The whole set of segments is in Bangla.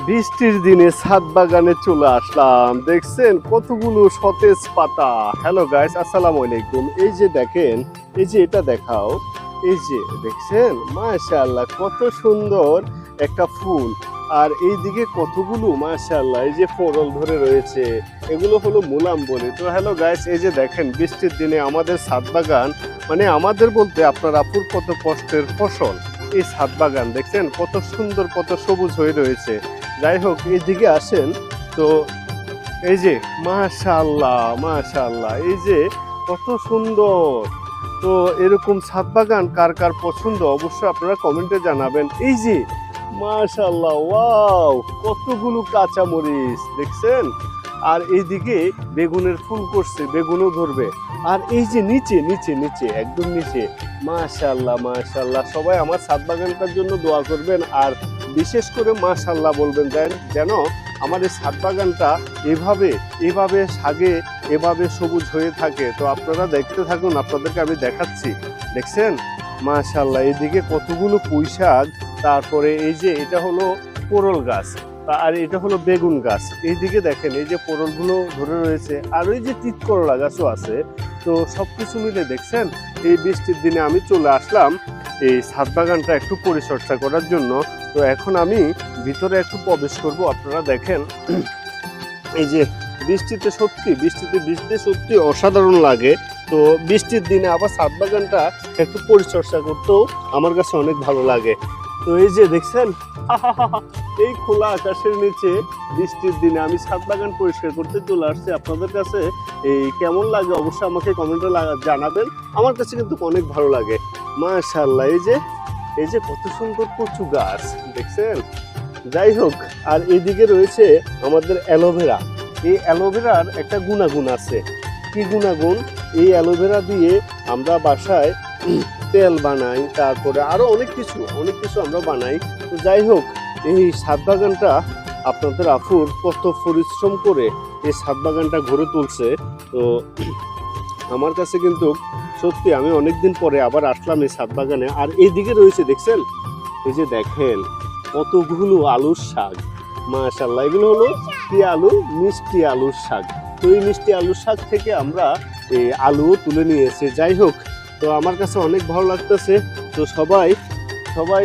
বৃষ্টির দিনে ছাদ বাগানে চলে আসলাম। দেখছেন কতগুলো সতেজ পাতা। হ্যালো গাইস, আসসালামু আলাইকুম। এই যে দেখেন, এই যে এটা দেখাও, এই যে দেখছেন মাশাআল্লাহ কত সুন্দর একটা ফুল। আর এইদিকে কতগুলো মাশাআল্লাহ এই যে ফরল ধরে রয়েছে, এগুলো হলো মুলাম বলে। তো হ্যালো গাইস, এই যে দেখেন বৃষ্টির দিনে আমাদের ছাদ বাগান, মানে আমাদের বলতে আপনার আপুর কত কষ্টের ফসল এই ছাদ বাগান। দেখছেন কত সুন্দর, কত সবুজ হয়ে রয়েছে। যাই হোক, এইদিকে আসেন। তো এই যে মাশাআল্লাহ মাশাআল্লাহ, এই যে কত সুন্দর। তো এরকম ছাদ বাগান কার কার পছন্দ অবশ্যই আপনারা কমেন্টে জানাবেন। এই যে মাশাআল্লাহ, ওয়াও, কতগুলো কাঁচা মরিচ দেখছেন। আর এইদিকে বেগুনের ফুল করছে, বেগুনও ধরবে। আর এই যে নিচে নিচে নিচে একদম নিচে মাশাআল্লাহ মাশাআল্লাহ, সবাই আমার ছাদ বাগানটার জন্য দোয়া করবেন। আর বিশেষ করে মাশাআল্লাহ বলবেন, যেন আমার এই ছাদ বাগানটা এভাবে এভাবে সাগে, এভাবে সবুজ হয়ে থাকে। তো আপনারা দেখতে থাকুন, আপনাদেরকে আমি দেখাচ্ছি। দেখছেন মাশাআল্লাহ, এইদিকে কতগুলো পুঁই শাক, তারপরে এই যে এটা হলো পোরল গাছ, আর এটা হলো বেগুন গাছ। এইদিকে দেখেন এই যে পোরলগুলো ধরে রয়েছে, আর ওই যে তিত করলা গাছও আছে। তো সবকিছু মিলে দেখছেন এই বৃষ্টির দিনে আমি চলে আসলাম এই ছাদ বাগানটা একটু পরিচর্যা করার জন্য। তো এখন আমি ভিতরে একটু প্রবেশ করব। আপনারা দেখেন এই যে বৃষ্টিতে বৃষ্টিতে সত্যি অসাধারণ লাগে। তো বৃষ্টির দিনে আবার ছাদ বাগানটা একটু পরিচর্যা করতেও আমার কাছে অনেক ভালো লাগে। তো এই যে দেখছেন এই খোলা আকাশের নিচে বৃষ্টির দিনে আমি ছাদ বাগান পরিষ্কার করতে চলে আসছি। আপনাদের কাছে এই কেমন লাগে অবশ্যই আমাকে কমেন্টে জানাবেন। আমার কাছে কিন্তু অনেক ভালো লাগে মাশাআল্লাহ। এই যে কত সুন্দর কচু গাছ দেখছেন। যাই হোক, আর এইদিকে রয়েছে আমাদের অ্যালোভেরা। এই অ্যালোভেরার একটা গুণাগুণ আছে। কি গুণাগুণ? এই অ্যালোভেরা দিয়ে আমরা বাসায় তেল বানাই, তারপরে আরো অনেক কিছু আমরা বানাই। তো যাই হোক, এই ছাদ বাগানটা আপনাদের আফুর কত পরিশ্রম করে এই ছাদ বাগানটা গড়ে তুলছে। তো আমার কাছে কিন্তু সত্যি আমি অনেকদিন পরে আবার আসলাম এই ছাদ বাগানে। আর এইদিকে রয়েছে দেখছেন, এই যে দেখেন কতগুলো আলুর শাক। মাশাআল্লাহ, এগুলো হলো কি আলু? মিষ্টি আলুর শাক। তো এই মিষ্টি আলুর শাক থেকে আমরা এই আলুও তুলে নিয়েছি। যাই হোক, তো আমার কাছে অনেক ভালো লাগতেছে। তো সবাই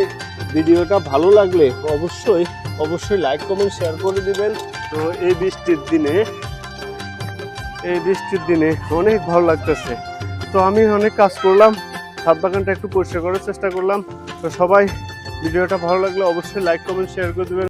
ভিডিওটা ভালো লাগলে অবশ্যই লাইক কমেন্ট শেয়ার করে দিবেন। তো এই বৃষ্টির দিনে অনেক ভালো লাগতেছে। তো আমি অনেক কাজ করলাম, ছাদ বাগানটা একটু পরিষ্কার করার চেষ্টা করলাম। তো সবাই ভিডিওটা ভালো লাগলে অবশ্যই লাইক কমেন্ট শেয়ার করে দেবেন।